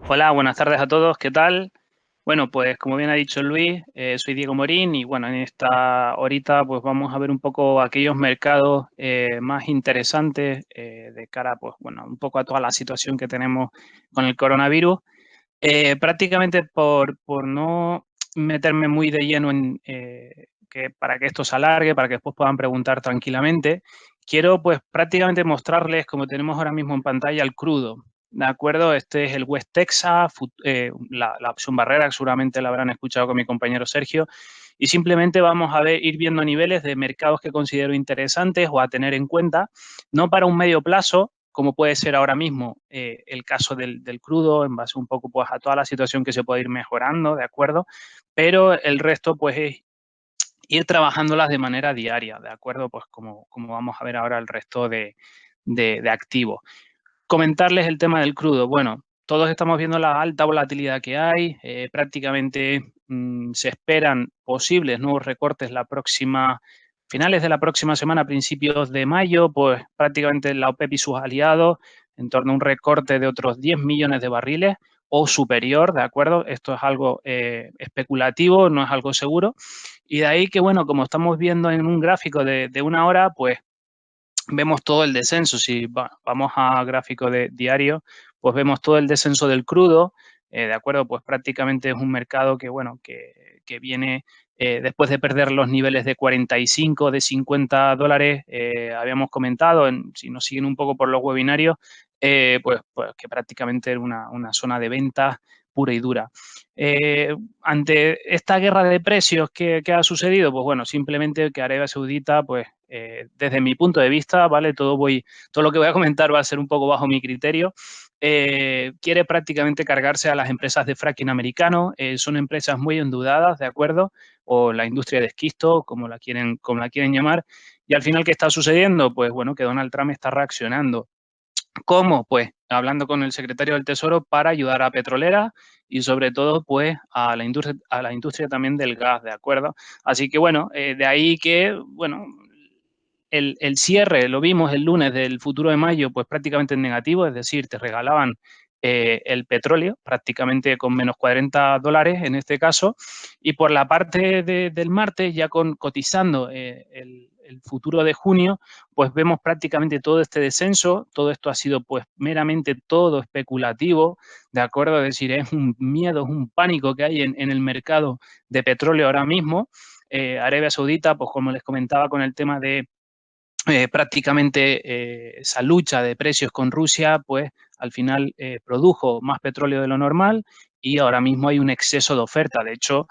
Hola, buenas tardes a todos, ¿qué tal? Bueno, pues como bien ha dicho Luis, soy Diego Morín y bueno, en esta horita pues vamos a ver un poco aquellos mercados más interesantes de cara pues bueno, un poco a toda la situación que tenemos con el coronavirus. Prácticamente por no meterme muy de lleno en que para que esto se alargue, para que después puedan preguntar tranquilamente, quiero pues prácticamente mostrarles, como tenemos ahora mismo en pantalla, el crudo. ¿De acuerdo? Este es el West Texas, la opción barrera, que seguramente la habrán escuchado con mi compañero Sergio. Y simplemente vamos a ver, ir viendo niveles de mercados que considero interesantes o a tener en cuenta, no para un medio plazo, como puede ser ahora mismo el caso del crudo, en base un poco pues, a toda la situación que se puede ir mejorando, ¿de acuerdo? Pero el resto pues es ir trabajándolas de manera diaria, ¿de acuerdo? Pues como vamos a ver ahora el resto de activos. Comentarles el tema del crudo. Bueno, todos estamos viendo la alta volatilidad que hay. Prácticamente se esperan posibles nuevos recortes finales de la próxima semana, principios de mayo, pues prácticamente la OPEP y sus aliados en torno a un recorte de otros 10 millones de barriles o superior, ¿de acuerdo? Esto es algo especulativo, no es algo seguro. Y de ahí que, bueno, como estamos viendo en un gráfico de una hora, pues vemos todo el descenso. Si vamos a gráfico de diario, pues vemos todo el descenso del crudo, ¿de acuerdo? Pues prácticamente es un mercado que, bueno, que viene después de perder los niveles de 45, de 50 dólares, habíamos comentado, si nos siguen un poco por los webinarios, pues que prácticamente era una zona de ventas pura y dura. Ante esta guerra de precios que ha sucedido, pues bueno, simplemente que Arabia Saudita, pues desde mi punto de vista, ¿vale? Todo lo que voy a comentar va a ser un poco bajo mi criterio. Quiere prácticamente cargarse a las empresas de fracking americano. Son empresas muy endeudadas, ¿de acuerdo? O la industria de esquisto, como la quieren llamar. Y al final, ¿qué está sucediendo? Pues bueno, que Donald Trump está reaccionando. ¿Cómo? Pues hablando con el secretario del Tesoro para ayudar a petroleras y sobre todo pues a la industria también del gas, ¿de acuerdo? Así que bueno, de ahí que, bueno, el cierre, lo vimos el lunes del futuro de mayo, pues prácticamente en negativo, es decir, te regalaban el petróleo prácticamente con menos 40 dólares en este caso, y por la parte del martes, ya cotizando el futuro de junio, pues vemos prácticamente todo este descenso. Todo esto ha sido pues meramente todo especulativo, ¿de acuerdo? Es decir, es un miedo, es un pánico que hay en el mercado de petróleo ahora mismo. Arabia Saudita, pues como les comentaba con el tema de prácticamente esa lucha de precios con Rusia, pues al final produjo más petróleo de lo normal y ahora mismo hay un exceso de oferta. De hecho,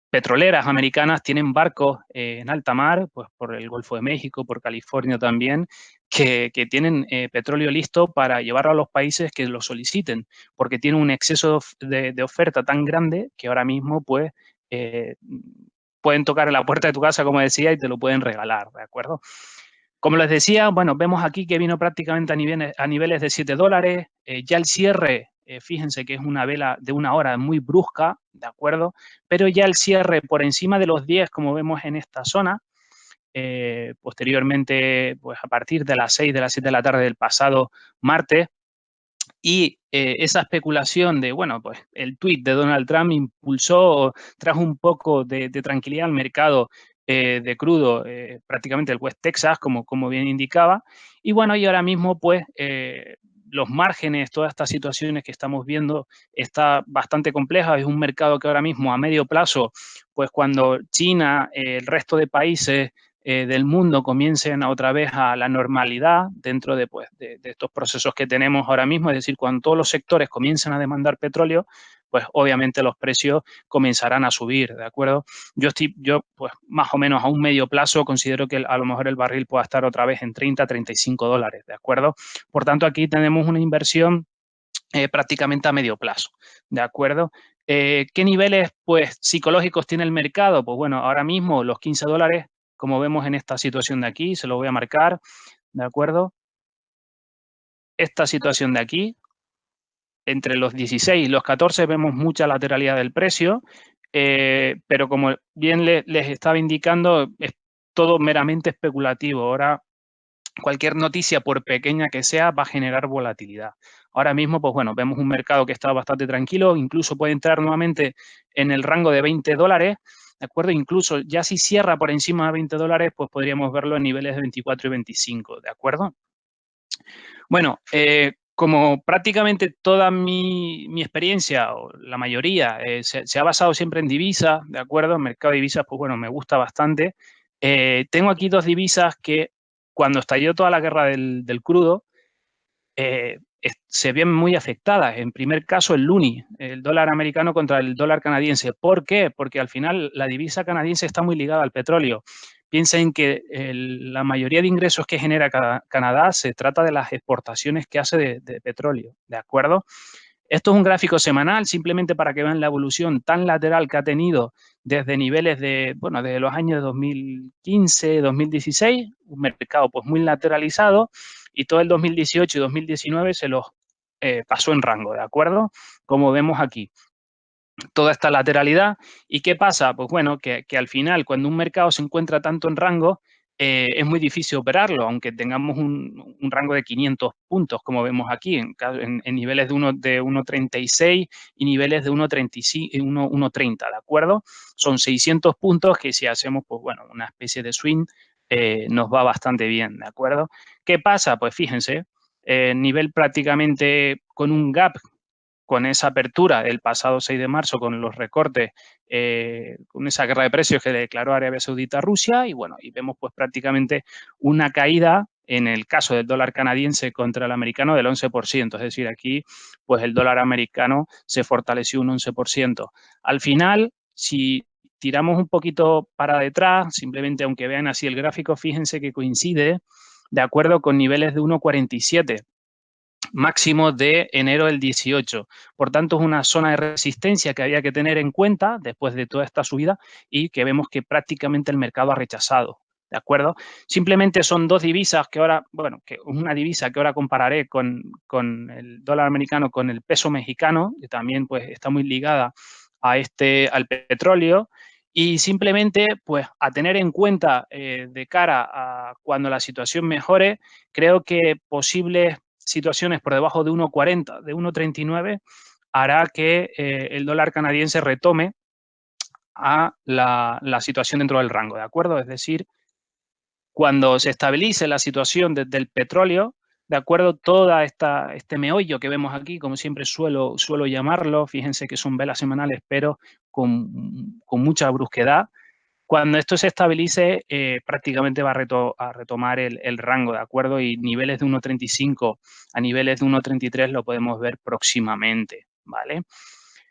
petroleras americanas tienen barcos en alta mar, pues por el Golfo de México, por California también, que tienen petróleo listo para llevarlo a los países que lo soliciten, porque tienen un exceso de oferta tan grande que ahora mismo pues eh, pueden tocar en la puerta de tu casa, como decía, y te lo pueden regalar, ¿de acuerdo? Como les decía, bueno, vemos aquí que vino prácticamente a niveles de 7 dólares. Ya el cierre, fíjense que es una vela de una hora muy brusca, ¿de acuerdo? Pero ya el cierre por encima de los 10, como vemos en esta zona, posteriormente, pues a partir de las 6 de las 7 de la tarde del pasado martes, y esa especulación de, bueno, pues el tuit de Donald Trump impulsó, trajo un poco de tranquilidad al mercado de crudo, prácticamente el West Texas, como bien indicaba. Y bueno, y ahora mismo, pues, los márgenes, todas estas situaciones que estamos viendo, está bastante compleja. Es un mercado que ahora mismo, a medio plazo, pues cuando China, el resto de países del mundo comiencen otra vez a la normalidad dentro pues, de estos procesos que tenemos ahora mismo, es decir, cuando todos los sectores comiencen a demandar petróleo, pues obviamente los precios comenzarán a subir, ¿de acuerdo? Yo pues más o menos a un medio plazo considero que a lo mejor el barril pueda estar otra vez en 30, 35 dólares, ¿de acuerdo? Por tanto, aquí tenemos una inversión prácticamente a medio plazo, ¿de acuerdo? ¿Qué niveles pues, psicológicos tiene el mercado? Pues bueno, ahora mismo los 15 dólares, como vemos en esta situación de aquí, se lo voy a marcar, ¿de acuerdo? Esta situación de aquí, entre los 16 y los 14 vemos mucha lateralidad del precio, pero como bien les estaba indicando, es todo meramente especulativo. Ahora cualquier noticia, por pequeña que sea, va a generar volatilidad. Ahora mismo, pues bueno, vemos un mercado que está bastante tranquilo, incluso puede entrar nuevamente en el rango de 20 dólares, ¿de acuerdo? Incluso ya si cierra por encima de 20 dólares, pues podríamos verlo en niveles de 24 y 25, ¿de acuerdo? Bueno, como prácticamente toda mi experiencia, o la mayoría, se ha basado siempre en divisas, ¿de acuerdo? El mercado de divisas, pues bueno, me gusta bastante. Tengo aquí dos divisas que cuando estalló toda la guerra del crudo, se ven muy afectadas. En primer caso, el luni, el dólar americano contra el dólar canadiense. ¿Por qué? Porque al final la divisa canadiense está muy ligada al petróleo. Piensen que la mayoría de ingresos que genera Canadá se trata de las exportaciones que hace de petróleo, ¿de acuerdo? Esto es un gráfico semanal, simplemente para que vean la evolución tan lateral que ha tenido desde niveles de, bueno, desde los años 2015, 2016, un mercado pues muy lateralizado, y todo el 2018 y 2019 se los pasó en rango, ¿de acuerdo? Como vemos aquí, toda esta lateralidad. ¿Y qué pasa? Pues bueno, que al final, cuando un mercado se encuentra tanto en rango, es muy difícil operarlo, aunque tengamos un rango de 500 puntos, como vemos aquí, en niveles de 1,36 y niveles de 1,30, ¿de acuerdo? Son 600 puntos que si hacemos, pues bueno, una especie de swing, nos va bastante bien, ¿de acuerdo? ¿Qué pasa? Pues fíjense, nivel prácticamente con un gap, con esa apertura el pasado 6 de marzo, con los recortes, con esa guerra de precios que declaró Arabia Saudita a Rusia, y bueno, y vemos pues prácticamente una caída en el caso del dólar canadiense contra el americano del 11%, es decir, aquí pues el dólar americano se fortaleció un 11%. Al final, si tiramos un poquito para detrás, simplemente aunque vean así el gráfico, fíjense que coincide de acuerdo con niveles de 1,47 máximo de enero del 18. Por tanto, es una zona de resistencia que había que tener en cuenta después de toda esta subida y que vemos que prácticamente el mercado ha rechazado. ¿De acuerdo? Simplemente son dos divisas que ahora, bueno, que una divisa que ahora compararé con el dólar americano, con el peso mexicano, que también pues está muy ligada al petróleo, y simplemente pues a tener en cuenta de cara a cuando la situación mejore, creo que posibles situaciones por debajo de 1,40, de 1,39, hará que el dólar canadiense retome a la situación dentro del rango, ¿de acuerdo? Es decir, cuando se estabilice la situación del petróleo, de acuerdo, toda este meollo que vemos aquí, como siempre suelo llamarlo, fíjense que son velas semanales, pero con mucha brusquedad. Cuando esto se estabilice, prácticamente va a retomar el rango, ¿de acuerdo? Y niveles de 1,35 a niveles de 1,33 lo podemos ver próximamente, ¿vale?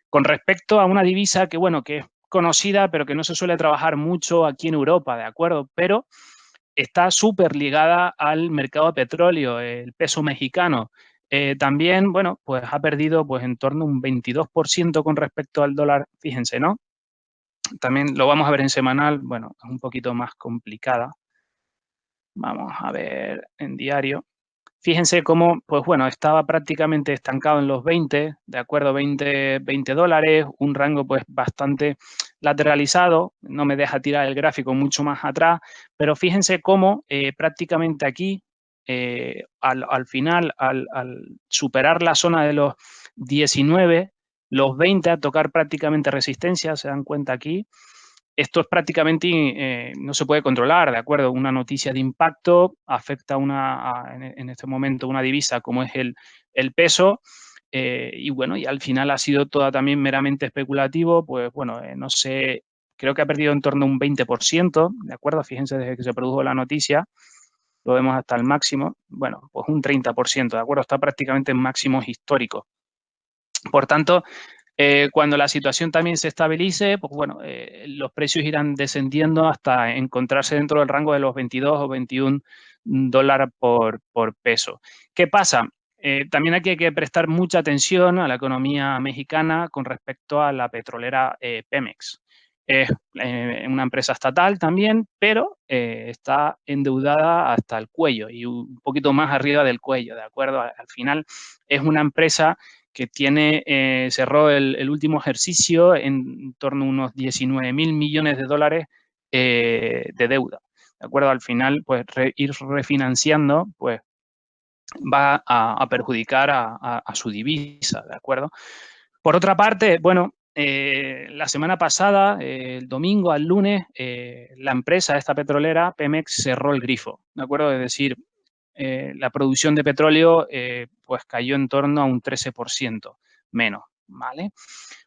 Con respecto a una divisa que, bueno, que es conocida, pero que no se suele trabajar mucho aquí en Europa, ¿de acuerdo? Pero está súper ligada al mercado de petróleo, el peso mexicano. También, bueno, pues ha perdido pues en torno a un 22% con respecto al dólar, fíjense, ¿no? También lo vamos a ver en semanal, bueno, es un poquito más complicada. Vamos a ver en diario. Fíjense cómo, pues bueno, estaba prácticamente estancado en los 20, de acuerdo, 20 dólares, un rango pues bastante lateralizado, no me deja tirar el gráfico mucho más atrás, pero fíjense cómo prácticamente aquí, al final, al superar la zona de los 19, los 20, a tocar prácticamente resistencia, se dan cuenta aquí, esto es prácticamente, no se puede controlar, ¿de acuerdo? Una noticia de impacto afecta en este momento una divisa como es el peso, y bueno, y al final ha sido toda también meramente especulativo, pues bueno, no sé, creo que ha perdido en torno a un 20%, ¿de acuerdo? Fíjense, desde que se produjo la noticia, lo vemos hasta el máximo, bueno, pues un 30%, ¿de acuerdo? Está prácticamente en máximos históricos. Por tanto, cuando la situación también se estabilice, pues bueno, los precios irán descendiendo hasta encontrarse dentro del rango de los 22 o 21 dólares por peso. ¿Qué pasa? También aquí hay que prestar mucha atención a la economía mexicana con respecto a la petrolera Pemex. Es una empresa estatal también, pero está endeudada hasta el cuello y un poquito más arriba del cuello, ¿de acuerdo? Al final es una empresa que cerró el último ejercicio en torno a unos 19.000 millones de dólares de deuda. ¿de acuerdo? Al final, pues ir refinanciando, pues va a perjudicar a su divisa, ¿de acuerdo? Por otra parte, bueno, la semana pasada, el domingo al lunes, la empresa, esta petrolera, Pemex, cerró el grifo, ¿de acuerdo? Es decir, la producción de petróleo pues cayó en torno a un 13% menos, ¿vale?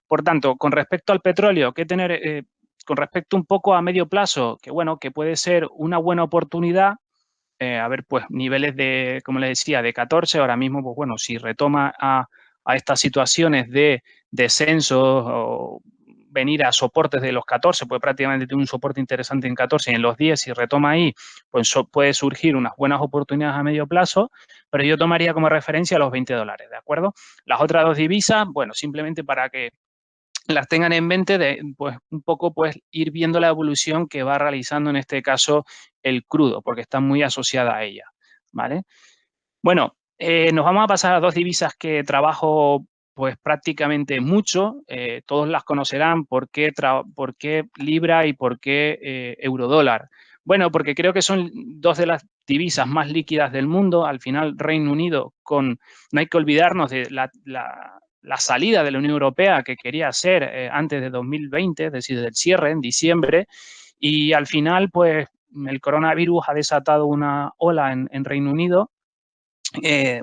Por tanto, con respecto al petróleo, ¿qué tener? Con respecto un poco a medio plazo, que bueno, que puede ser una buena oportunidad, a ver, pues niveles de, como les decía, de 14, ahora mismo, pues bueno, si retoma a estas situaciones de descenso o venir a soportes de los 14, pues prácticamente tiene un soporte interesante en 14 y en los 10, si retoma ahí, pues puede surgir unas buenas oportunidades a medio plazo, pero yo tomaría como referencia los $20, ¿de acuerdo? Las otras dos divisas, bueno, simplemente para que las tengan en mente de, pues, un poco, pues, ir viendo la evolución que va realizando, en este caso, el crudo, porque está muy asociada a ella, ¿vale? Bueno, nos vamos a pasar a dos divisas que trabajo, pues, prácticamente mucho. Todos las conocerán, por qué libra y por qué eurodólar. Bueno, porque creo que son dos de las divisas más líquidas del mundo. Al final, Reino Unido, no hay que olvidarnos de la salida de la Unión Europea que quería hacer antes de 2020, es decir, del cierre en diciembre, y al final, pues, el coronavirus ha desatado una ola en Reino Unido,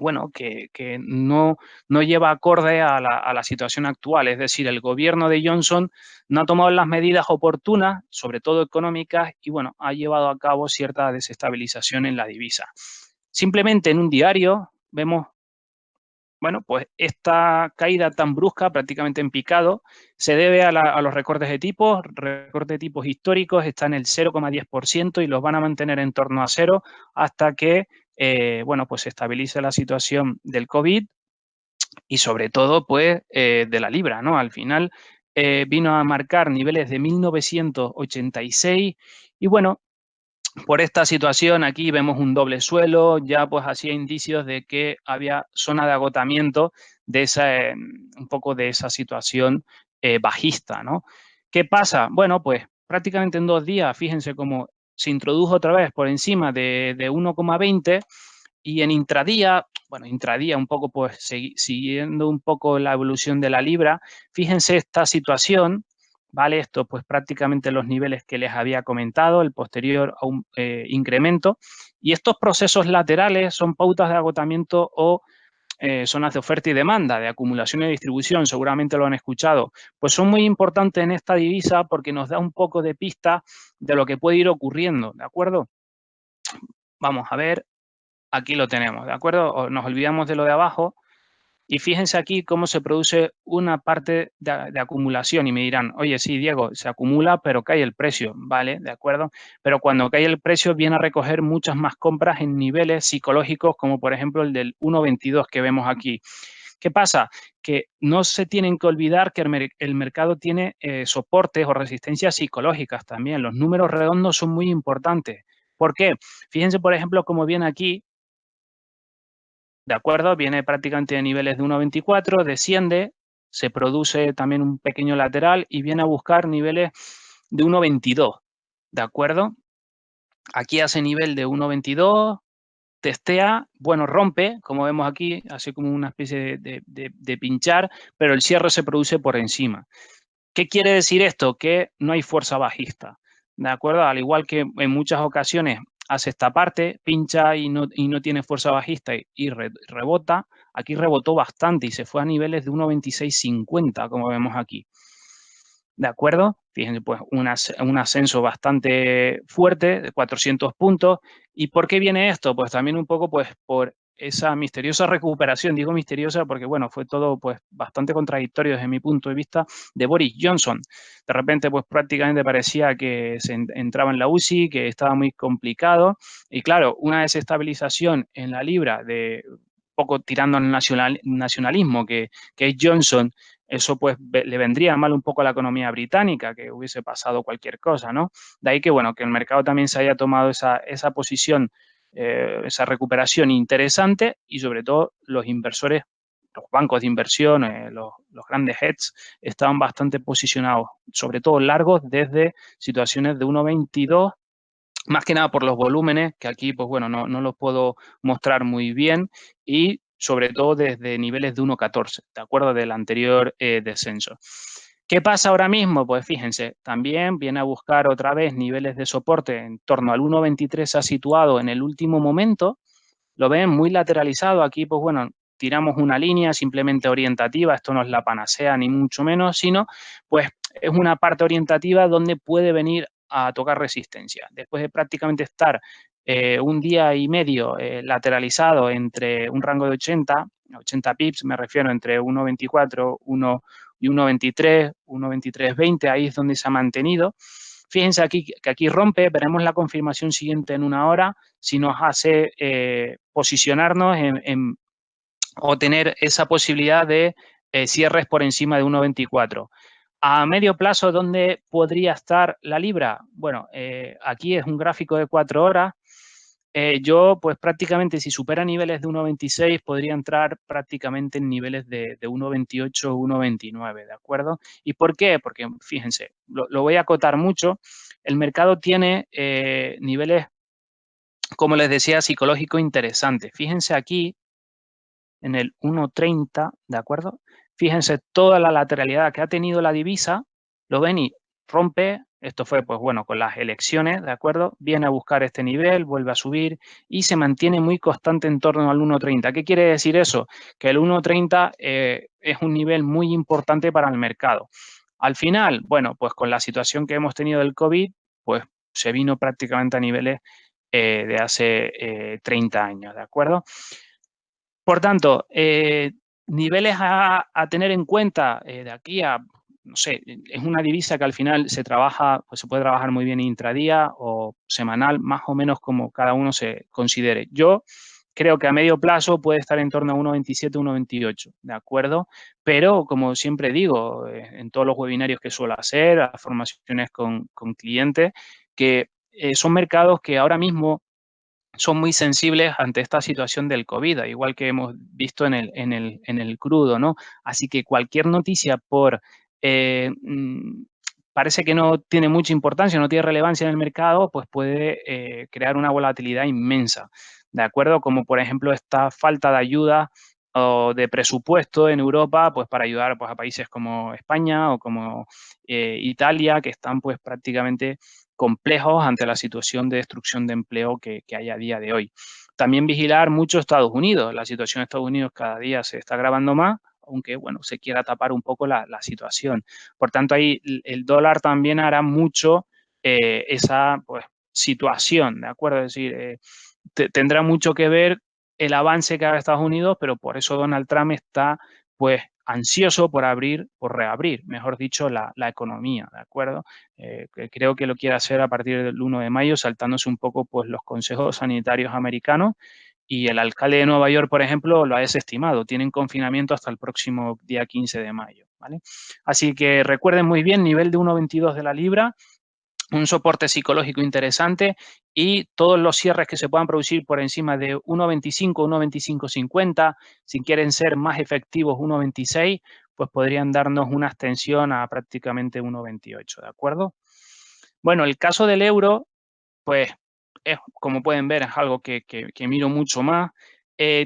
bueno, que no lleva acorde a la situación actual. Es decir, el gobierno de Johnson no ha tomado las medidas oportunas, sobre todo económicas, y bueno, ha llevado a cabo cierta desestabilización en la divisa. Simplemente en un diario vemos, bueno, pues esta caída tan brusca, prácticamente en picado, se debe a los recortes de tipos históricos, está en el 0,10% y los van a mantener en torno a cero hasta que, bueno, pues se estabilice la situación del COVID y sobre todo, pues, de la libra, ¿no? Al final vino a marcar niveles de 1986 y bueno, por esta situación aquí vemos un doble suelo, ya pues hacía indicios de que había zona de agotamiento de esa, un poco de esa situación bajista, ¿no? ¿Qué pasa? Bueno, pues prácticamente en 2 días, fíjense cómo se introdujo otra vez por encima de 1,20 y en intradía, bueno, intradía un poco pues siguiendo un poco la evolución de la libra, fíjense esta situación, ¿vale? Esto pues prácticamente los niveles que les había comentado, el posterior incremento, y estos procesos laterales son pautas de agotamiento o zonas de oferta y demanda, de acumulación y distribución, seguramente lo han escuchado, pues son muy importantes en esta divisa porque nos da un poco de pista de lo que puede ir ocurriendo, ¿de acuerdo? Vamos a ver, aquí lo tenemos, ¿de acuerdo? Nos olvidamos de lo de abajo y fíjense aquí cómo se produce una parte de acumulación y me dirán, oye, sí, Diego, se acumula, pero cae el precio, ¿vale? ¿De acuerdo? Pero cuando cae el precio viene a recoger muchas más compras en niveles psicológicos, como por ejemplo el del 1,22 que vemos aquí. ¿Qué pasa? Que no se tienen que olvidar que el mercado tiene soportes o resistencias psicológicas también. Los números redondos son muy importantes. ¿Por qué? Fíjense, por ejemplo, cómo viene aquí, ¿de acuerdo? Viene prácticamente de niveles de 1,24, desciende, se produce también un pequeño lateral y viene a buscar niveles de 1,22, ¿de acuerdo? Aquí hace nivel de 1,22, testea, bueno, rompe, como vemos aquí, hace como una especie de pinchar, pero el cierre se produce por encima. ¿Qué quiere decir esto? Que no hay fuerza bajista, ¿de acuerdo? Al igual que en muchas ocasiones hace esta parte, pincha y no tiene fuerza bajista y rebota, aquí rebotó bastante y se fue a niveles de 1,2650, como vemos aquí. ¿De acuerdo? Fíjense, pues un ascenso bastante fuerte de 400 puntos. ¿Y por qué viene esto? Pues también un poco pues por esa misteriosa recuperación, digo misteriosa porque bueno, fue todo pues bastante contradictorio desde mi punto de vista de Boris Johnson. De repente pues prácticamente parecía que se entraba en la UCI, que estaba muy complicado y claro, una desestabilización en la libra de poco tirando al nacionalismo que es Johnson, eso pues le vendría mal un poco a la economía británica, que hubiese pasado cualquier cosa, ¿no? De ahí que, bueno, que el mercado también se haya tomado esa posición, esa recuperación interesante y sobre todo los inversores, los bancos de inversión, los grandes hedges, estaban bastante posicionados, sobre todo largos desde situaciones de 1,22 más que nada por los volúmenes, que aquí, pues bueno, no los puedo mostrar muy bien, y sobre todo desde niveles de 1.14, ¿de acuerdo? Del anterior descenso. ¿Qué pasa ahora mismo? Pues fíjense, también viene a buscar otra vez niveles de soporte en torno al 1.23, se ha situado en el último momento, lo ven muy lateralizado. Aquí, pues bueno, tiramos una línea simplemente orientativa, esto no es la panacea ni mucho menos, sino pues es una parte orientativa donde puede venir a tocar resistencia. Después de prácticamente estar un día y medio lateralizado entre un rango de 80 pips, me refiero entre 1.24, 1 y 1.23, 1.2320, ahí es donde se ha mantenido. Fíjense aquí que aquí rompe, veremos la confirmación siguiente en una hora, si nos hace posicionarnos o tener esa posibilidad de cierres por encima de 1.24. A medio plazo, ¿dónde podría estar la libra? Bueno, aquí es un gráfico de 4 horas. Yo, pues prácticamente, si supera niveles de 1.26, podría entrar prácticamente en niveles de 1.28 o 1.29, ¿de acuerdo? ¿Y por qué? Porque, fíjense, lo voy a acotar mucho. El mercado tiene niveles, como les decía, psicológicos interesantes. Fíjense aquí, en el 1.30, ¿de acuerdo? Fíjense toda la lateralidad que ha tenido la divisa, lo ven y rompe, esto fue, pues bueno, con las elecciones, ¿de acuerdo? Viene a buscar este nivel, vuelve a subir y se mantiene muy constante en torno al 1.30. ¿Qué quiere decir eso? Que el 1.30 es un nivel muy importante para el mercado. Al final, bueno, pues con la situación que hemos tenido del COVID, pues se vino prácticamente a niveles de hace 30 años, ¿de acuerdo? Por tanto, niveles a tener en cuenta de aquí a, no sé, es una divisa que al final se trabaja, pues se puede trabajar muy bien intradía o semanal, más o menos como cada uno se considere. Yo creo que a medio plazo puede estar en torno a 1.27, 1.28, ¿de acuerdo? Pero, como siempre digo, en todos los webinarios que suelo hacer, las formaciones con clientes, que son mercados que ahora mismo son muy sensibles ante esta situación del COVID, igual que hemos visto en el crudo, ¿no? Así que cualquier noticia eh, mm, parece que no tiene mucha importancia, no tiene relevancia en el mercado, pues puede crear una volatilidad inmensa, ¿de acuerdo? Como por ejemplo esta falta de ayuda o de presupuesto en Europa, pues para ayudar pues, a países como España o como Italia, que están pues prácticamente complejos ante la situación de destrucción de empleo que hay a día de hoy. También vigilar mucho Estados Unidos. La situación de Estados Unidos cada día se está agravando más, aunque bueno, se quiera tapar un poco la situación. Por tanto, ahí el dólar también hará mucho esa pues, situación, ¿de acuerdo? Es decir, tendrá mucho que ver el avance que haga Estados Unidos, pero por eso Donald Trump está pues ansioso por abrir, por reabrir, mejor dicho, la economía, ¿de acuerdo? Que creo que lo quiere hacer a partir del 1 de mayo, saltándose un poco pues, los consejos sanitarios americanos, y el alcalde de Nueva York, por ejemplo, lo ha desestimado. Tienen confinamiento hasta el próximo día 15 de mayo, ¿vale? Así que recuerden muy bien, nivel de 1,22 de la libra, un soporte psicológico interesante y todos los cierres que se puedan producir por encima de 1,25, 1,2550, si quieren ser más efectivos 1,26, pues podrían darnos una extensión a prácticamente 1,28, ¿de acuerdo? Bueno, el caso del euro, pues es, como pueden ver, es algo que miro mucho más.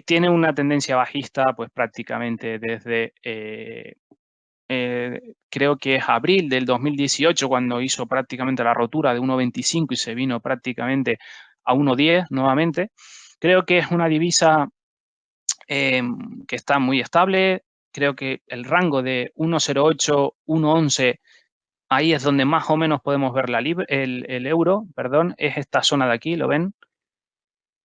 Tiene una tendencia bajista, pues prácticamente desde creo que es abril del 2018 cuando hizo prácticamente la rotura de 1,25 y se vino prácticamente a 1,10 nuevamente. Creo que es una divisa que está muy estable. Creo que el rango de 1,08, 1,11, ahí es donde más o menos podemos ver el euro, perdón, es esta zona de aquí, ¿lo ven?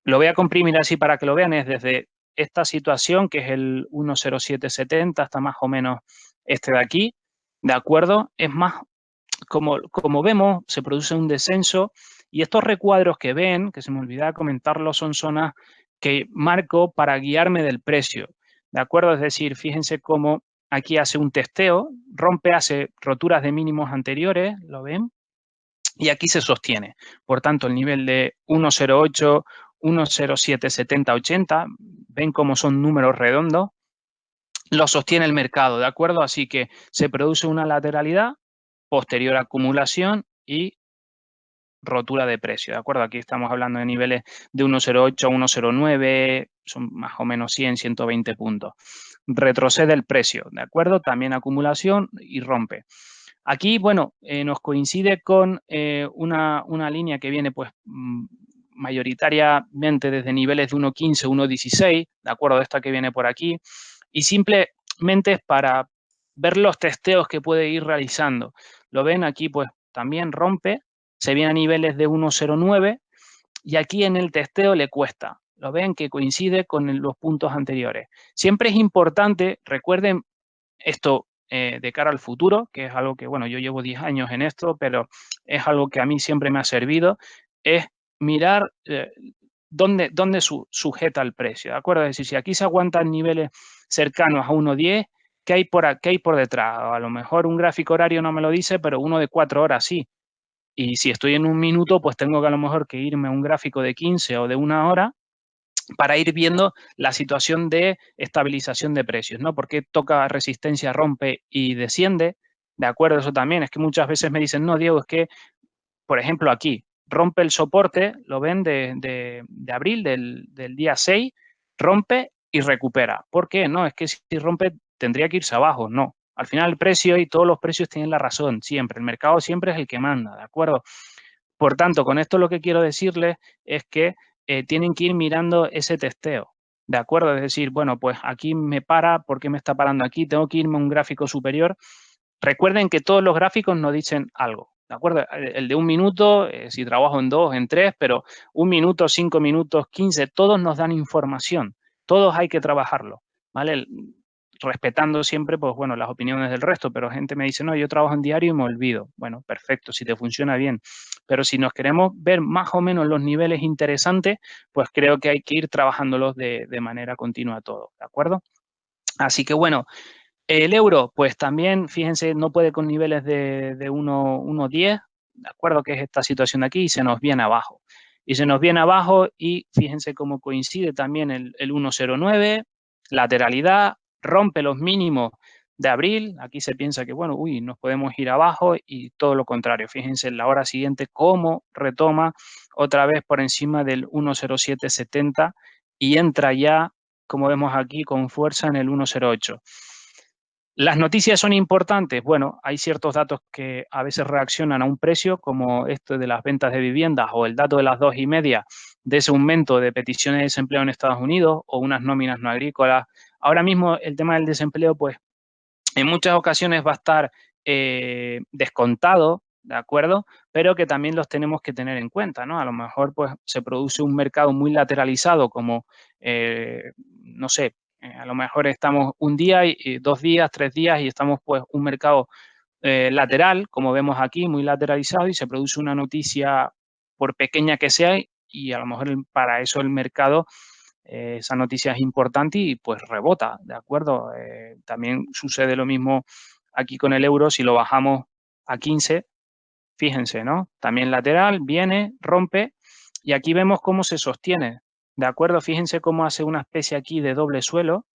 Lo voy a comprimir así para que lo vean, es desde esta situación, que es el 1,0770, hasta más o menos este de aquí, ¿de acuerdo? Es más, como vemos, se produce un descenso y estos recuadros que ven, que se me olvidaba comentarlo, son zonas que marco para guiarme del precio, ¿de acuerdo? Es decir, fíjense cómo aquí hace un testeo, rompe, hace roturas de mínimos anteriores, ¿lo ven? Y aquí se sostiene. Por tanto, el nivel de 1,08, 1,07, 70, 80, ven cómo son números redondos, lo sostiene el mercado, ¿de acuerdo? Así que se produce una lateralidad, posterior acumulación y rotura de precio, ¿de acuerdo? Aquí estamos hablando de niveles de 1,08 a 1,09, son más o menos 100, 120 puntos. Retrocede el precio, ¿de acuerdo? También acumulación y rompe. Aquí, bueno, nos coincide con una línea que viene pues mayoritariamente desde niveles de 1,15, 1,16, ¿de acuerdo? Esta que viene por aquí. Y simplemente es para ver los testeos que puede ir realizando. Lo ven aquí, pues también rompe, se viene a niveles de 1,09 y aquí en el testeo le cuesta. Lo ven que coincide con los puntos anteriores. Siempre es importante, recuerden esto de cara al futuro, que es algo que, bueno, yo llevo 10 años en esto, pero es algo que a mí siempre me ha servido, es mirar dónde sujeta el precio, ¿de acuerdo? Es decir, si aquí se aguantan niveles cercanos a 1,10, qué hay por detrás? A lo mejor un gráfico horario no me lo dice, pero uno de 4 horas sí. Y si estoy en un minuto, pues tengo que a lo mejor que irme a un gráfico de 15 o de 1 hora para ir viendo la situación de estabilización de precios, ¿no? Porque toca resistencia, rompe y desciende, ¿de acuerdo? Eso también, es que muchas veces me dicen, no, Diego, es que, por ejemplo, aquí, rompe el soporte, lo ven de abril, del día 6, rompe y recupera. ¿Por qué? No, es que si rompe tendría que irse abajo, no. Al final el precio y todos los precios tienen la razón, siempre. El mercado siempre es el que manda, ¿de acuerdo? Por tanto, con esto lo que quiero decirles es que tienen que ir mirando ese testeo, ¿de acuerdo? Es decir, bueno, pues aquí me para, ¿por qué me está parando aquí? Tengo que irme a un gráfico superior. Recuerden que todos los gráficos nos dicen algo, ¿de acuerdo? El de un minuto, si trabajo en 2, en 3, pero 1 minuto, 5 minutos, 15, todos nos dan información, todos hay que trabajarlo, ¿vale? Respetando siempre, pues bueno, las opiniones del resto, pero gente me dice, no, yo trabajo en diario y me olvido. Bueno, perfecto, si te funciona bien. Pero si nos queremos ver más o menos los niveles interesantes, pues creo que hay que ir trabajándolos de manera continua todo, ¿de acuerdo? Así que bueno, el euro, pues también, fíjense, no puede con niveles de 1,10, ¿de acuerdo? Que es esta situación de aquí, y se nos viene abajo. Y se nos viene abajo y fíjense cómo coincide también el 1,09, lateralidad, rompe los mínimos de abril. Aquí se piensa que, bueno, uy, nos podemos ir abajo y todo lo contrario. Fíjense en la hora siguiente cómo retoma otra vez por encima del 1,0770 y entra ya, como vemos aquí, con fuerza en el 1,08. ¿Las noticias son importantes? Bueno, hay ciertos datos que a veces reaccionan a un precio, como esto de las ventas de viviendas o el dato de las 2,5 de ese aumento de peticiones de desempleo en Estados Unidos o unas nóminas no agrícolas. Ahora mismo el tema del desempleo, pues en muchas ocasiones va a estar descontado, ¿de acuerdo? Pero que también los tenemos que tener en cuenta, ¿no? A lo mejor pues se produce un mercado muy lateralizado como, no sé, a lo mejor estamos un día, y 2 días, 3 días y estamos pues un mercado lateral, como vemos aquí, muy lateralizado y se produce una noticia por pequeña que sea y a lo mejor para eso el mercado esa noticia es importante y pues rebota, ¿de acuerdo? También sucede lo mismo aquí con el euro, si lo bajamos a 15, fíjense, ¿no? También lateral, viene, rompe y aquí vemos cómo se sostiene, ¿de acuerdo? Fíjense cómo hace una especie aquí de doble suelo,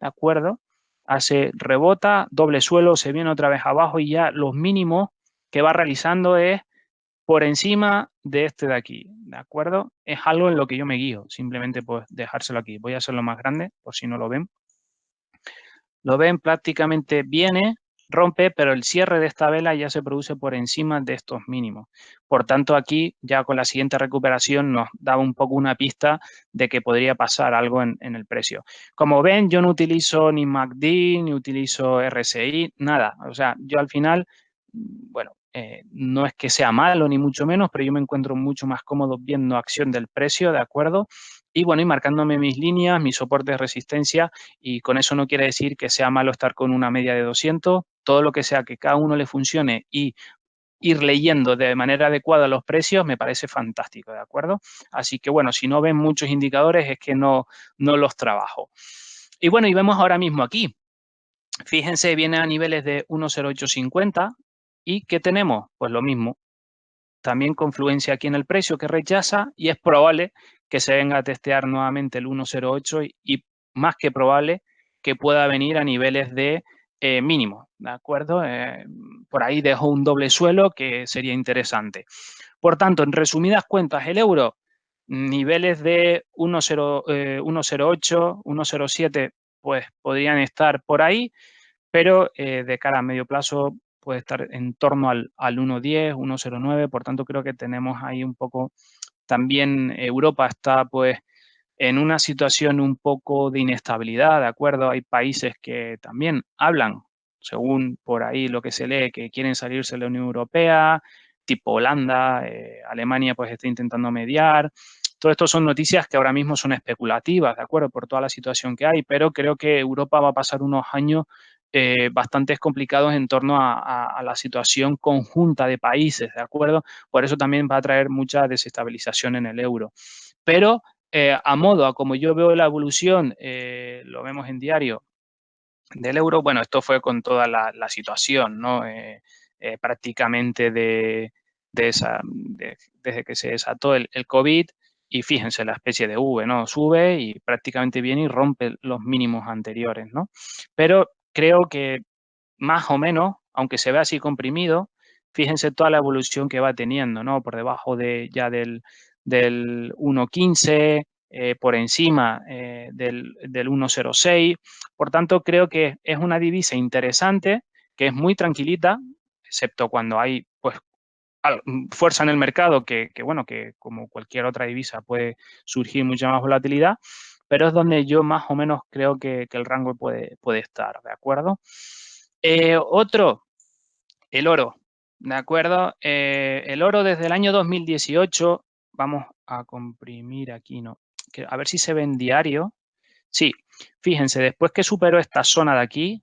¿de acuerdo? Hace rebota, doble suelo, se viene otra vez abajo y ya los mínimos que va realizando es por encima de este de aquí, ¿de acuerdo? Es algo en lo que yo me guío, simplemente pues dejárselo aquí. Voy a hacerlo más grande por si no lo ven. Lo ven, prácticamente viene, rompe, pero el cierre de esta vela ya se produce por encima de estos mínimos. Por tanto, aquí ya con la siguiente recuperación nos da un poco una pista de que podría pasar algo en el precio. Como ven, yo no utilizo ni MACD, ni utilizo RSI, nada. O sea, yo al final, bueno, no es que sea malo ni mucho menos, pero yo me encuentro mucho más cómodo viendo acción del precio, ¿de acuerdo? Y bueno, y marcándome mis líneas, mis soportes de resistencia, y con eso no quiere decir que sea malo estar con una media de 200, todo lo que sea que cada uno le funcione y ir leyendo de manera adecuada los precios me parece fantástico, ¿de acuerdo? Así que bueno, si no ven muchos indicadores es que no los trabajo. Y bueno, y vemos ahora mismo aquí, fíjense, viene a niveles de 1,0850 y ¿qué tenemos? Pues lo mismo, también confluencia aquí en el precio que rechaza y es probable que se venga a testear nuevamente el 1,08 y más que probable que pueda venir a niveles de mínimo, ¿de acuerdo? Por ahí dejo un doble suelo que sería interesante. Por tanto, en resumidas cuentas, el euro, niveles de 1,08, 1,07, pues podrían estar por ahí, pero de cara a medio plazo puede estar en torno al 1,10, 1,09. Por tanto, creo que tenemos ahí un poco, también Europa está pues en una situación un poco de inestabilidad, ¿de acuerdo? Hay países que también hablan, según por ahí lo que se lee, que quieren salirse de la Unión Europea, tipo Holanda, Alemania pues está intentando mediar. Todo esto son noticias que ahora mismo son especulativas, ¿de acuerdo? Por toda la situación que hay, pero creo que Europa va a pasar unos años bastante complicados en torno a la situación conjunta de países, ¿de acuerdo? Por eso también va a traer mucha desestabilización en el euro. Pero a modo, a como yo veo la evolución, lo vemos en diario, del euro, bueno, esto fue con toda la situación, ¿no? Prácticamente desde que se desató el COVID, y fíjense la especie de V, ¿no? Sube y prácticamente viene y rompe los mínimos anteriores, ¿no? Pero creo que más o menos, aunque se vea así comprimido, fíjense toda la evolución que va teniendo, ¿no? Por debajo ya del 1,15, por encima del 1,06. Por tanto, creo que es una divisa interesante, que es muy tranquilita, excepto cuando hay pues fuerza en el mercado, bueno, que como cualquier otra divisa puede surgir mucha más volatilidad, pero es donde yo más o menos creo que el rango puede estar, ¿de acuerdo? Otro, el oro, ¿de acuerdo? El oro desde el año 2018, vamos a comprimir aquí, ¿no? A ver si se ve en diario. Sí, fíjense, después que superó esta zona de aquí,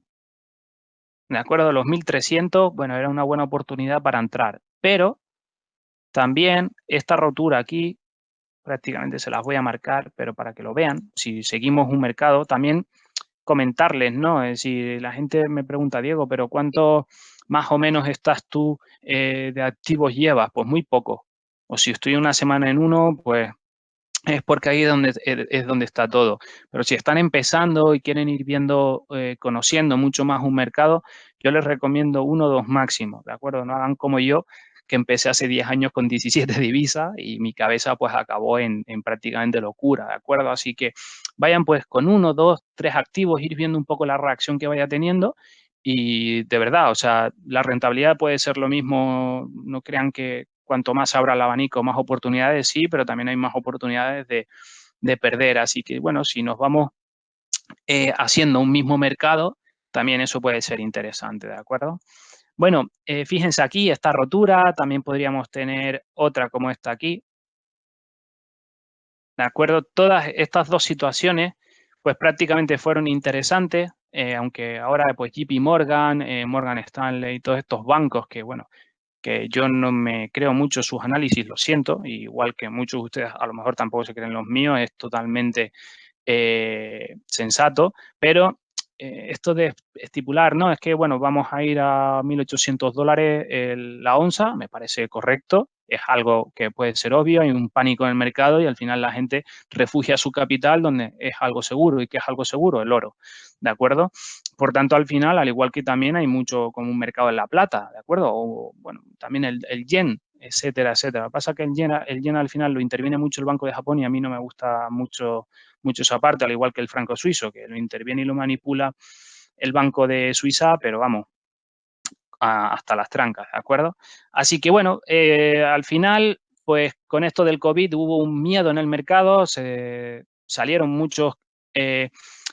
¿de acuerdo? Los 1.300, bueno, era una buena oportunidad para entrar, pero también esta rotura aquí, prácticamente se las voy a marcar, pero para que lo vean, si seguimos un mercado, también comentarles, ¿no? Es decir, la gente me pregunta, Diego, pero ¿cuánto más o menos estás tú de activos llevas? Pues muy poco. O si estoy una semana en uno, pues es porque ahí es donde está todo. Pero si están empezando y quieren ir viendo, conociendo mucho más un mercado, yo les recomiendo uno o dos máximos, ¿de acuerdo? No hagan como yo, que empecé hace 10 años con 17 divisas y mi cabeza pues acabó en prácticamente locura, ¿de acuerdo? Así que vayan pues con uno, dos, tres activos, ir viendo un poco la reacción que vaya teniendo y de verdad, o sea, la rentabilidad puede ser lo mismo, no crean que cuanto más abra el abanico, más oportunidades, sí, pero también hay más oportunidades de perder. Así que, bueno, si nos vamos haciendo un mismo mercado, también eso puede ser interesante, ¿de acuerdo? Bueno, fíjense aquí, esta rotura, también podríamos tener otra como esta aquí, ¿de acuerdo? Todas estas dos situaciones, pues prácticamente fueron interesantes, aunque ahora pues JP Morgan, Morgan Stanley, todos estos bancos que, bueno, que yo no me creo mucho sus análisis, lo siento, igual que muchos de ustedes a lo mejor tampoco se creen los míos, es totalmente sensato, pero esto de estipular, ¿no? Es que, bueno, vamos a ir a $1.800 la onza, me parece correcto, es algo que puede ser obvio, hay un pánico en el mercado y al final la gente refugia su capital donde es algo seguro. ¿Y qué es algo seguro? El oro, ¿de acuerdo? Por tanto, al final, al igual que también hay mucho como un mercado en la plata, ¿de acuerdo? O, bueno, también el yen, etcétera, etcétera. Lo que pasa es que el yen al final lo interviene mucho el Banco de Japón y a mí no me gusta mucho esa parte, al igual que el franco suizo, que lo interviene y lo manipula el Banco de Suiza, pero vamos, hasta las trancas, ¿de acuerdo? Así que bueno, al final, pues con esto del COVID hubo un miedo en el mercado, se salieron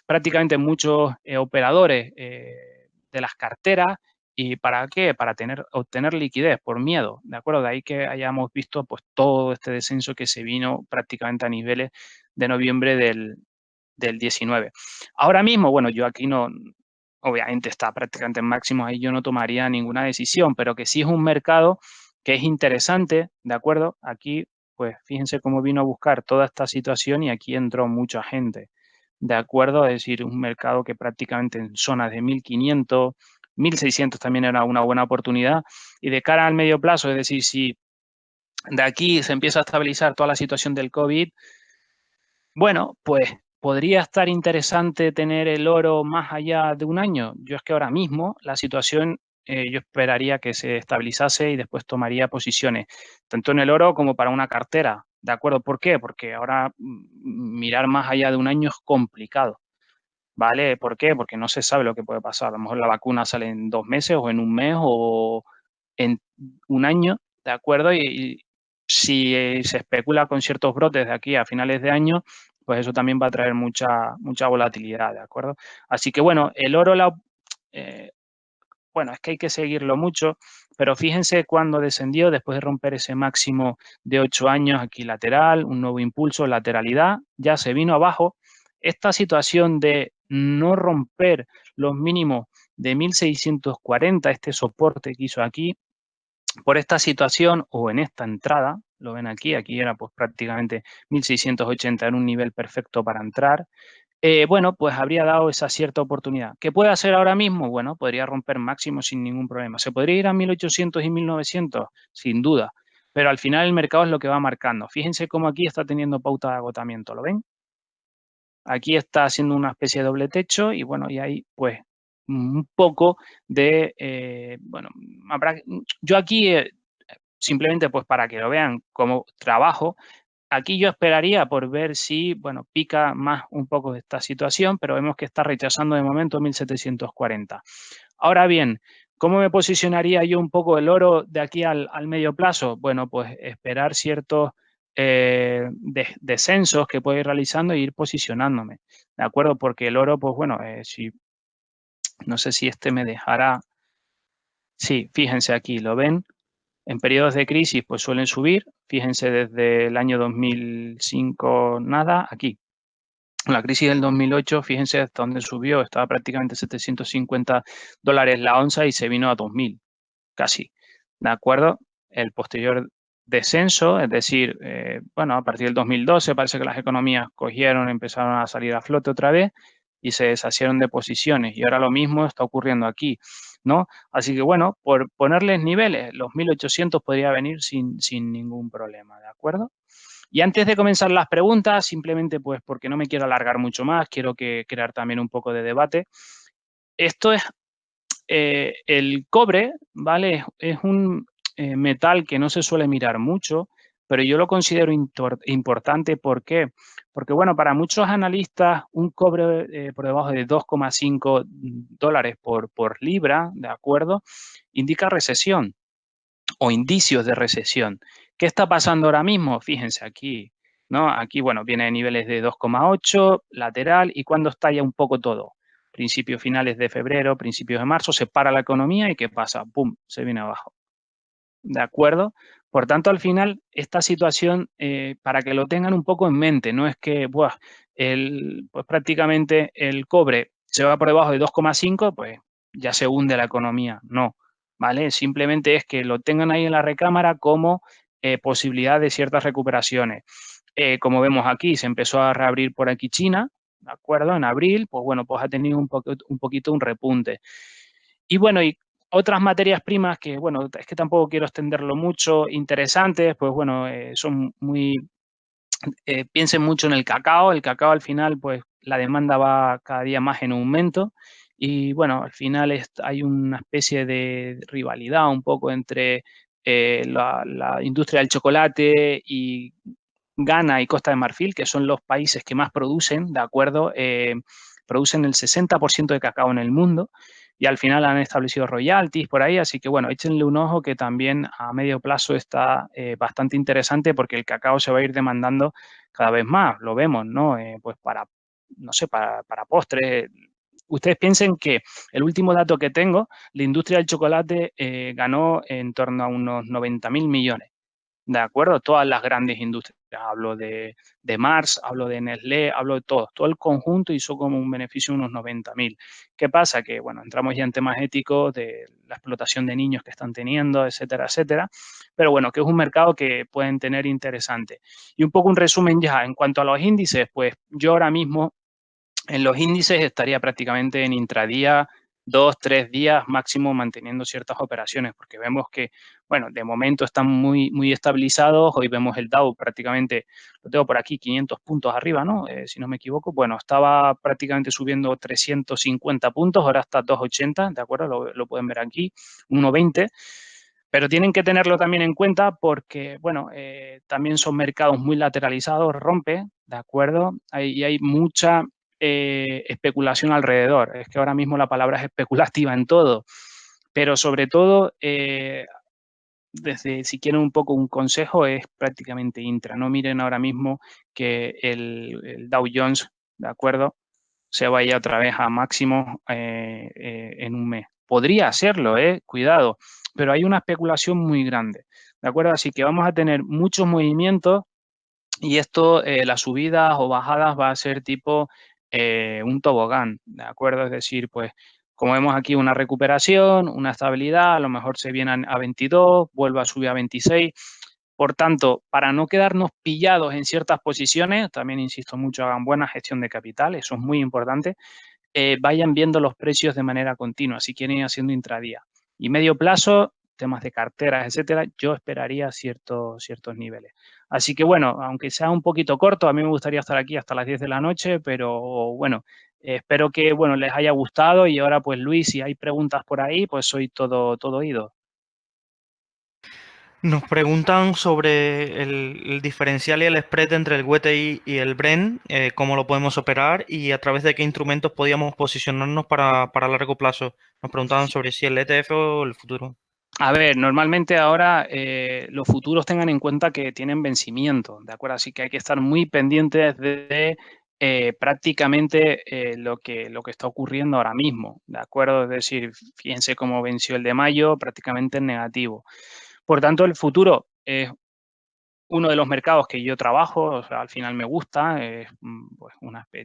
prácticamente muchos operadores de las carteras. ¿Y para qué? Para obtener liquidez por miedo, ¿de acuerdo? De ahí que hayamos visto pues todo este descenso que se vino prácticamente a niveles de noviembre del 19. Ahora mismo, bueno, yo aquí no, obviamente está prácticamente en máximo, ahí yo no tomaría ninguna decisión, pero que sí es un mercado que es interesante, ¿de acuerdo? Aquí, pues fíjense cómo vino a buscar toda esta situación y aquí entró mucha gente, ¿de acuerdo? Es decir, un mercado que prácticamente en zonas de 1.500, 1.600 también era una buena oportunidad y de cara al medio plazo, es decir, si de aquí se empieza a estabilizar toda la situación del COVID, bueno, pues podría estar interesante tener el oro más allá de un año. Yo es que ahora mismo la situación yo esperaría que se estabilizase y después tomaría posiciones, tanto en el oro como para una cartera, ¿de acuerdo? ¿Por qué? Porque ahora mirar más allá de un año es complicado, ¿vale? ¿Por qué? Porque no se sabe lo que puede pasar. A lo mejor la vacuna sale en 2 meses o en un mes o en un año, ¿de acuerdo? Y si se especula con ciertos brotes de aquí a finales de año, pues eso también va a traer mucha volatilidad, ¿de acuerdo? Así que bueno, el oro, eh, bueno, es que hay que seguirlo mucho, pero fíjense cuando descendió después de romper ese máximo de 8 años aquí lateral, un nuevo impulso, lateralidad, ya se vino abajo. Esta situación de no romper los mínimos de 1640, este soporte que hizo aquí, por esta situación o en esta entrada, lo ven aquí, aquí era pues prácticamente 1680 en un nivel perfecto para entrar, bueno, pues habría dado esa cierta oportunidad. ¿Qué puede hacer ahora mismo? Bueno, podría romper máximo sin ningún problema. ¿Se podría ir a 1800 y 1900? Sin duda. Pero al final el mercado es lo que va marcando. Fíjense cómo aquí está teniendo pauta de agotamiento, ¿lo ven? Aquí está haciendo una especie de doble techo y bueno, y ahí pues un poco de, bueno, yo aquí simplemente pues para que lo vean como trabajo, aquí yo esperaría por ver si, bueno, pica más un poco esta situación, pero vemos que está rechazando de momento 1740. Ahora bien, ¿cómo me posicionaría yo un poco el oro de aquí al medio plazo? Bueno, pues esperar ciertos descensos que puedo ir realizando e ir posicionándome, ¿de acuerdo? Porque el oro, pues bueno, si, no sé si este me dejará, sí, fíjense aquí, ¿lo ven? En periodos de crisis, pues suelen subir, fíjense desde el año 2005, nada, aquí. La crisis del 2008, fíjense hasta dónde subió, estaba prácticamente $750 la onza y se vino a 2000 casi, ¿de acuerdo? El posterior descenso, es decir, bueno, a partir del 2012 parece que las economías cogieron, empezaron a salir a flote otra vez y se deshacieron de posiciones y ahora lo mismo está ocurriendo aquí, ¿no? Así que bueno, por ponerles niveles, los 1800 podría venir sin ningún problema, ¿de acuerdo? Y antes de comenzar las preguntas, simplemente pues porque no me quiero alargar mucho más, quiero crear también un poco de debate. Esto es el cobre, ¿vale? Es un metal que no se suele mirar mucho, pero yo lo considero importante. ¿Por qué? Porque, bueno, para muchos analistas, un cobre por debajo de 2,5 dólares por libra, ¿de acuerdo? Indica recesión o indicios de recesión. ¿Qué está pasando ahora mismo? Fíjense aquí, ¿no? Aquí, bueno, viene de niveles de 2,8, lateral, y cuando estalla un poco todo. Principios finales de febrero, principios de marzo, se para la economía y ¿qué pasa? ¡Pum! Se viene abajo. ¿De acuerdo? Por tanto, al final, esta situación, para que lo tengan un poco en mente, no es que, buah, pues prácticamente el cobre se va por debajo de 2,5, pues ya se hunde la economía. No, ¿vale? Simplemente es que lo tengan ahí en la recámara como posibilidad de ciertas recuperaciones. Como vemos aquí, se empezó a reabrir por aquí China, ¿de acuerdo? En abril, pues bueno, pues ha tenido un poquito un repunte. Y bueno, y otras materias primas que, bueno, es que tampoco quiero extenderlo mucho, interesantes, pues bueno, son muy, piensen mucho en el cacao al final, pues la demanda va cada día más en aumento y bueno, al final hay una especie de rivalidad un poco entre la industria del chocolate y Ghana y Costa de Marfil, que son los países que más producen, ¿de acuerdo? Producen el 60% de cacao en el mundo y al final han establecido royalties por ahí, así que bueno, échenle un ojo que también a medio plazo está bastante interesante porque el cacao se va a ir demandando cada vez más, lo vemos, ¿no? Pues para, no sé, para postres. Ustedes piensen que el último dato que tengo, la industria del chocolate ganó en torno a unos 90.000 millones. ¿De acuerdo? Todas las grandes industrias. Hablo de Mars, hablo de Nestlé, hablo de todos. Todo el conjunto hizo como un beneficio de unos 90.000. ¿Qué pasa? Que, bueno, entramos ya en temas éticos de la explotación de niños que están teniendo, etcétera, etcétera. Pero bueno, que es un mercado que pueden tener interesante. Y un poco un resumen ya en cuanto a los índices, pues yo ahora mismo en los índices estaría prácticamente en intradía 2, 3 días máximo manteniendo ciertas operaciones, porque vemos que, bueno, de momento están muy estabilizados. Hoy vemos el Dow prácticamente, lo tengo por aquí, 500 puntos arriba, ¿no? Si no me equivoco. Bueno, estaba prácticamente subiendo 350 puntos, ahora está 280, ¿de acuerdo? Lo pueden ver aquí, 1,20. Pero tienen que tenerlo también en cuenta porque, bueno, también son mercados muy lateralizados, rompe, ¿de acuerdo? Y hay mucha especulación alrededor. Es que ahora mismo la palabra es especulativa en todo, pero sobre todo, desde si quieren un poco un consejo, es prácticamente intra. No miren ahora mismo que el Dow Jones, ¿de acuerdo? Se vaya otra vez a máximo en un mes. Podría hacerlo, cuidado, pero hay una especulación muy grande, ¿de acuerdo? Así que vamos a tener muchos movimientos y esto, las subidas o bajadas va a ser tipo un tobogán, ¿de acuerdo? Es decir, pues como vemos aquí una recuperación, una estabilidad, a lo mejor se viene a 22, vuelve a subir a 26. Por tanto, para no quedarnos pillados en ciertas posiciones, también insisto mucho, hagan buena gestión de capital, eso es muy importante, vayan viendo los precios de manera continua, si quieren ir haciendo intradía. Y medio plazo, temas de carteras, etcétera, yo esperaría ciertos niveles. Así que bueno, aunque sea un poquito corto, a mí me gustaría estar aquí hasta las 10 de la noche, pero bueno, espero que bueno, les haya gustado y ahora pues Luis, si hay preguntas por ahí, pues soy todo oído. Nos preguntan sobre el diferencial y el spread entre el WTI y el Brent, cómo lo podemos operar y a través de qué instrumentos podíamos posicionarnos para largo plazo. Nos preguntaban sobre si el ETF o el futuro. A ver, normalmente ahora los futuros tengan en cuenta que tienen vencimiento, ¿de acuerdo? Así que hay que estar muy pendientes de prácticamente lo que está ocurriendo ahora mismo, ¿de acuerdo? Es decir, fíjense cómo venció el de mayo, prácticamente en negativo. Por tanto, el futuro es uno de los mercados que yo trabajo, o sea, al final me gusta, pues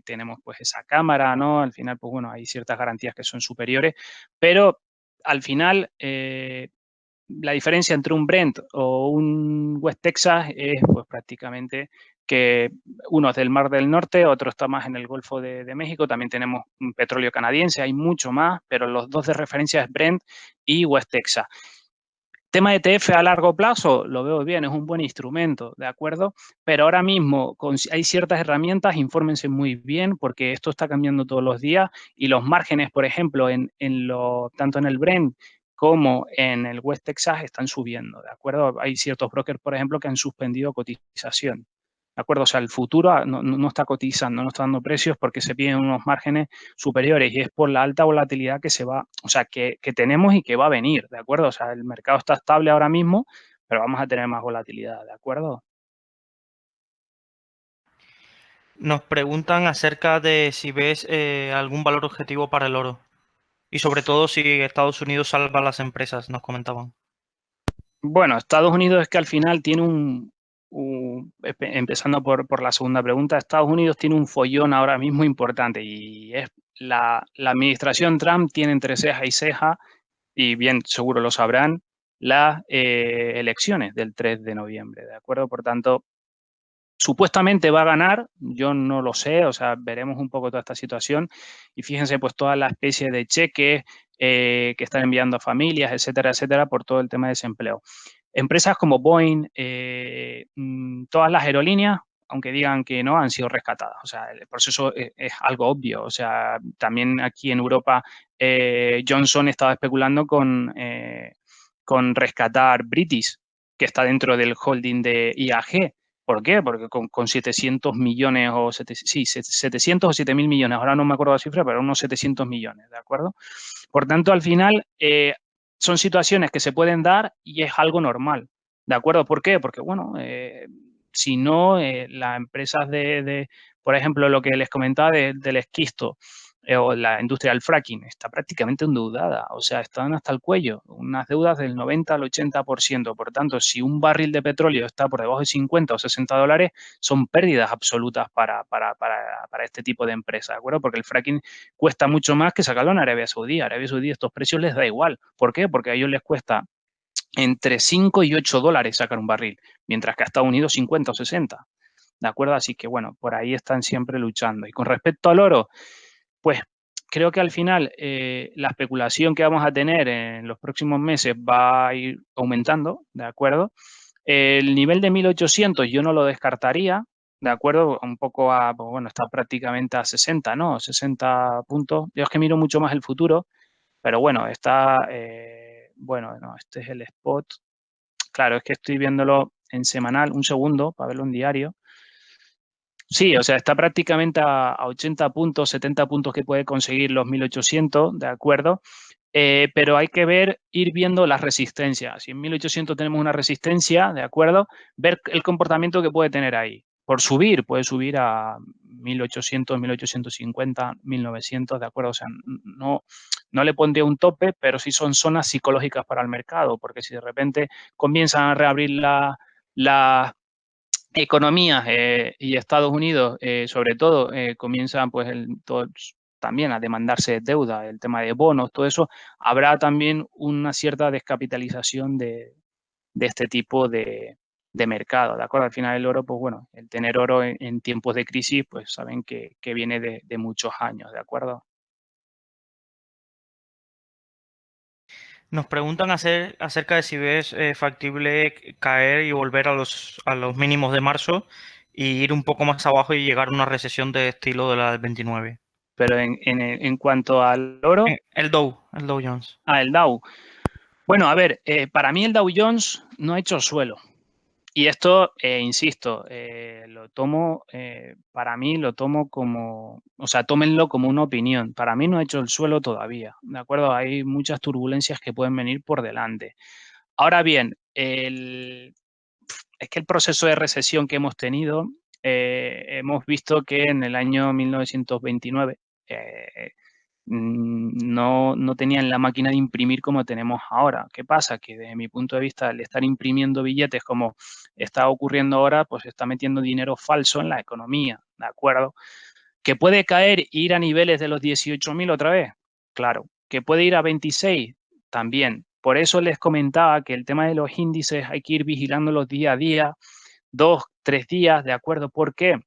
tenemos pues esa cámara, ¿no? Al final, pues bueno, hay ciertas garantías que son superiores, pero al final la diferencia entre un Brent o un West Texas es pues prácticamente que uno es del Mar del Norte, otro está más en el Golfo de México, también tenemos un petróleo canadiense, hay mucho más, pero los dos de referencia es Brent y West Texas. Tema ETF a largo plazo, lo veo bien, es un buen instrumento, ¿de acuerdo? Pero ahora mismo hay ciertas herramientas, infórmense muy bien porque esto está cambiando todos los días y los márgenes, por ejemplo, tanto en el Brent como en el West Texas están subiendo, ¿de acuerdo? Hay ciertos brokers, por ejemplo, que han suspendido cotización, ¿de acuerdo? O sea, el futuro no está cotizando, no está dando precios porque se piden unos márgenes superiores y es por la alta volatilidad que se va, o sea, que tenemos y que va a venir, ¿de acuerdo? O sea, el mercado está estable ahora mismo, pero vamos a tener más volatilidad, ¿de acuerdo? Nos preguntan acerca de si ves algún valor objetivo para el oro y sobre todo si Estados Unidos salva a las empresas, nos comentaban. Bueno, Estados Unidos es que al final tiene empezando por la segunda pregunta, Estados Unidos tiene un follón ahora mismo importante y es la administración Trump tiene entre ceja y ceja, y bien seguro lo sabrán, las elecciones del 3 de noviembre, ¿de acuerdo? Por tanto, supuestamente va a ganar, yo no lo sé, o sea, veremos un poco toda esta situación y fíjense pues toda la especie de cheques que están enviando a familias, etcétera, etcétera, por todo el tema de desempleo. Empresas como Boeing, todas las aerolíneas, aunque digan que no, han sido rescatadas. O sea, el proceso es algo obvio. O sea, también aquí en Europa Johnson estaba especulando con rescatar British, que está dentro del holding de IAG. ¿Por qué? Porque con 700 millones o 700 o 7.000 millones, ahora no me acuerdo la cifra, pero unos 700 millones, ¿de acuerdo? Por tanto, al final, son situaciones que se pueden dar y es algo normal, ¿de acuerdo? ¿Por qué? Porque, bueno, si no, las empresas por ejemplo, lo que les comentaba del esquisto o la industria del fracking, está prácticamente endeudada, o sea, están hasta el cuello, unas deudas del 90 al 80%. Por tanto, si un barril de petróleo está por debajo de 50 o 60 dólares, son pérdidas absolutas para este tipo de empresas, ¿de acuerdo? Porque el fracking cuesta mucho más que sacarlo en Arabia Saudí. Arabia Saudí estos precios les da igual. ¿Por qué? Porque a ellos les cuesta entre 5 y 8 dólares sacar un barril, mientras que a Estados Unidos 50 o 60. ¿De acuerdo? Así que, bueno, por ahí están siempre luchando. Y con respecto al oro, pues creo que al final la especulación que vamos a tener en los próximos meses va a ir aumentando, ¿de acuerdo? El nivel de 1800 yo no lo descartaría, ¿de acuerdo? Un poco a, pues bueno, está prácticamente a 60, ¿no? 60 puntos. Yo es que miro mucho más el futuro, pero bueno, está, bueno, no, este es el spot. Claro, es que estoy viéndolo en semanal, un segundo, para verlo en diario. Sí, o sea, está prácticamente a 80 puntos, 70 puntos que puede conseguir los 1800, ¿de acuerdo? Pero hay que ver, ir viendo las resistencias. Si en 1800 tenemos una resistencia, ¿de acuerdo? Ver el comportamiento que puede tener ahí. Por subir, puede subir a 1800, 1850, 1900, ¿de acuerdo? O sea, no le pondría un tope, pero sí son zonas psicológicas para el mercado, porque si de repente comienzan a reabrir la economías y Estados Unidos, sobre todo, comienzan pues también a demandarse deuda, el tema de bonos, todo eso, habrá también una cierta descapitalización de este tipo de mercado, ¿de acuerdo? Al final el oro, pues bueno, el tener oro en tiempos de crisis, pues saben que viene de muchos años, ¿de acuerdo? Nos preguntan acerca de si ves factible caer y volver a los mínimos de marzo y ir un poco más abajo y llegar a una recesión de estilo de la del 29. Pero en cuanto al oro, El Dow Jones. el Dow. Bueno, a ver, para mí el Dow Jones no ha hecho suelo. Y esto, insisto, lo tomo, para mí lo tomo como, o sea, tómenlo como una opinión. Para mí no ha hecho el suelo todavía, ¿de acuerdo? Hay muchas turbulencias que pueden venir por delante. Ahora bien, es que el proceso de recesión que hemos tenido, hemos visto que en el año 1929 no tenían la máquina de imprimir como tenemos ahora. ¿Qué pasa? Que desde mi punto de vista, al estar imprimiendo billetes como está ocurriendo ahora, pues está metiendo dinero falso en la economía, ¿de acuerdo? ¿Que puede caer e ir a niveles de los 18.000 otra vez? Claro. ¿Que puede ir a 26? También. Por eso les comentaba que el tema de los índices hay que ir vigilándolos día a día, 2, 3 días, ¿de acuerdo? ¿Por qué?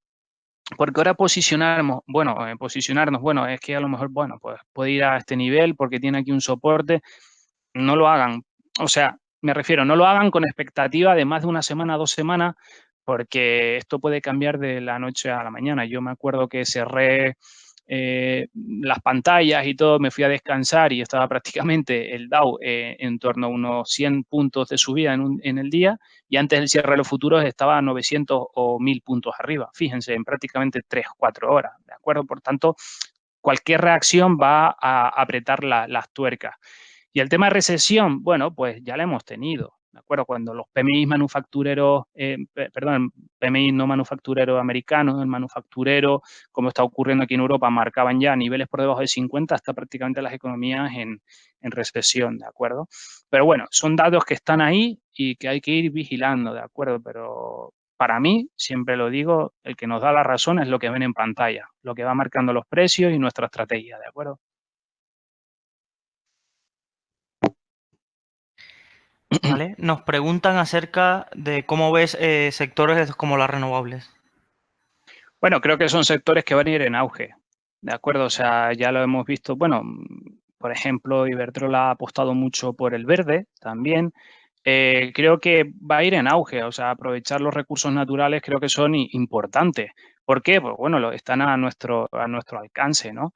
Porque ahora posicionarnos, bueno, es que a lo mejor, bueno, pues puede ir a este nivel porque tiene aquí un soporte, no lo hagan. O sea, me refiero, no lo hagan con expectativa de más de una semana, 2 semanas, porque esto puede cambiar de la noche a la mañana. Yo me acuerdo que cerré las pantallas y todo, me fui a descansar y estaba prácticamente el Dow en torno a unos 100 puntos de subida en el día y antes del cierre de los futuros estaba a 900 o 1000 puntos arriba. Fíjense, en prácticamente 3, 4 horas, ¿de acuerdo? Por tanto, cualquier reacción va a apretar las tuercas. Y el tema de recesión, bueno, pues ya la hemos tenido, ¿de acuerdo? Cuando los PMI manufactureros, perdón, PMI no manufactureros americanos, el manufacturero, como está ocurriendo aquí en Europa, marcaban ya niveles por debajo de 50, hasta prácticamente las economías en recesión, ¿de acuerdo? Pero bueno, son datos que están ahí y que hay que ir vigilando, ¿de acuerdo? Pero para mí, siempre lo digo, el que nos da la razón es lo que ven en pantalla, lo que va marcando los precios y nuestra estrategia, ¿de acuerdo? ¿Vale? Nos preguntan acerca de cómo ves sectores como las renovables. Bueno, creo que son sectores que van a ir en auge, ¿de acuerdo? O sea, ya lo hemos visto, bueno, por ejemplo, Iberdrola ha apostado mucho por el verde también. Creo que va a ir en auge, o sea, aprovechar los recursos naturales creo que son importantes. ¿Por qué? Pues bueno, están a nuestro alcance, ¿no?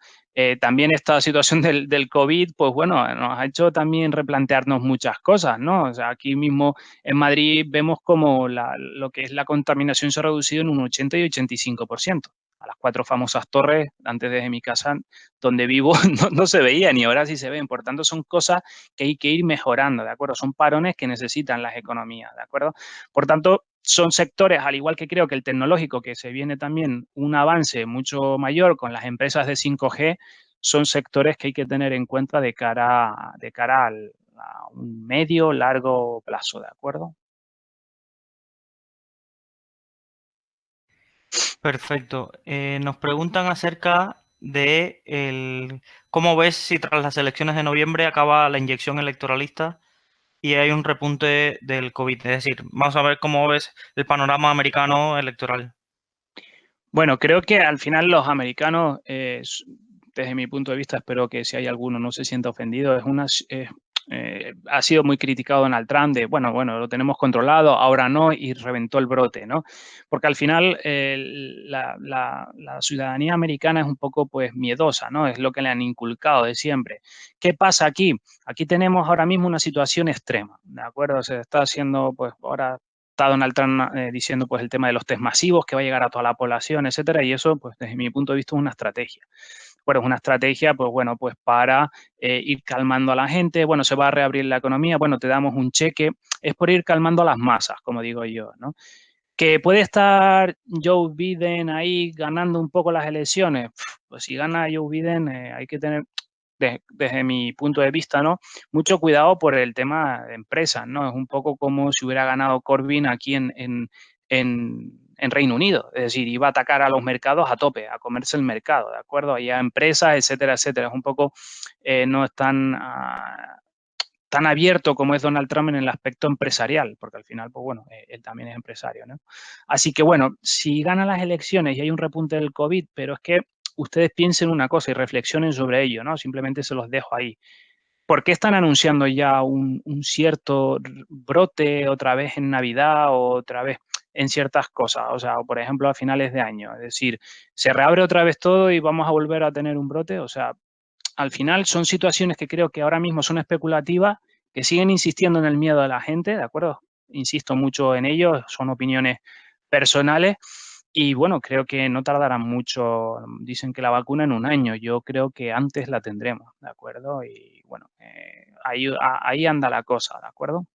También esta situación del COVID, pues bueno, nos ha hecho también replantearnos muchas cosas, ¿no? O sea, aquí mismo en Madrid vemos como lo que es la contaminación se ha reducido en un 80 y 85%. A las 4 famosas torres, antes desde mi casa, donde vivo, no se veían y ahora sí se ven. Por tanto, son cosas que hay que ir mejorando, ¿de acuerdo? Son parones que necesitan las economías, ¿de acuerdo? Por tanto, son sectores, al igual que creo que el tecnológico, que se viene también un avance mucho mayor con las empresas de 5G, son sectores que hay que tener en cuenta de cara a un medio, largo plazo, ¿de acuerdo? Perfecto. Nos preguntan acerca de cómo ves si tras las elecciones de noviembre acaba la inyección electoralista y hay un repunte del COVID. Es decir, vamos a ver cómo ves el panorama americano electoral. Bueno, creo que al final los americanos desde mi punto de vista, espero que si hay alguno no se sienta ofendido, ha sido muy criticado Donald Trump de, bueno, lo tenemos controlado, ahora no, y reventó el brote, ¿no? Porque al final la ciudadanía americana es un poco, pues, miedosa, ¿no? Es lo que le han inculcado de siempre. ¿Qué pasa aquí? Aquí tenemos ahora mismo una situación extrema, ¿de acuerdo? Se está haciendo, pues, ahora está Donald Trump diciendo, pues, el tema de los test masivos, que va a llegar a toda la población, etcétera, y eso, pues, desde mi punto de vista es una estrategia. Bueno, es una estrategia, pues bueno, pues para ir calmando a la gente, bueno, se va a reabrir la economía, bueno, te damos un cheque, es por ir calmando a las masas, como digo yo, ¿no? Que puede estar Joe Biden ahí ganando un poco las elecciones, pues si gana Joe Biden hay que tener, desde mi punto de vista, ¿no? Mucho cuidado por el tema de empresas, ¿no? Es un poco como si hubiera ganado Corbyn aquí en Reino Unido, es decir, iba a atacar a los mercados a tope, a comerse el mercado, ¿de acuerdo? Y a empresas, etcétera, etcétera. Es un poco, no es tan abierto como es Donald Trump en el aspecto empresarial, porque al final, pues bueno, él también es empresario, ¿no? Así que bueno, si ganan las elecciones y hay un repunte del COVID, pero es que ustedes piensen una cosa y reflexionen sobre ello, ¿no? Simplemente se los dejo ahí. ¿Por qué están anunciando ya un cierto brote otra vez en Navidad o otra vez en ciertas cosas? O sea, por ejemplo, a finales de año. Es decir, ¿se reabre otra vez todo y vamos a volver a tener un brote? O sea, al final son situaciones que creo que ahora mismo son especulativas, que siguen insistiendo en el miedo de la gente, ¿de acuerdo? Insisto mucho en ello, son opiniones personales y bueno, creo que no tardarán mucho. Dicen que la vacuna en un año, yo creo que antes la tendremos, ¿de acuerdo? Y bueno, ahí anda la cosa, ¿de acuerdo?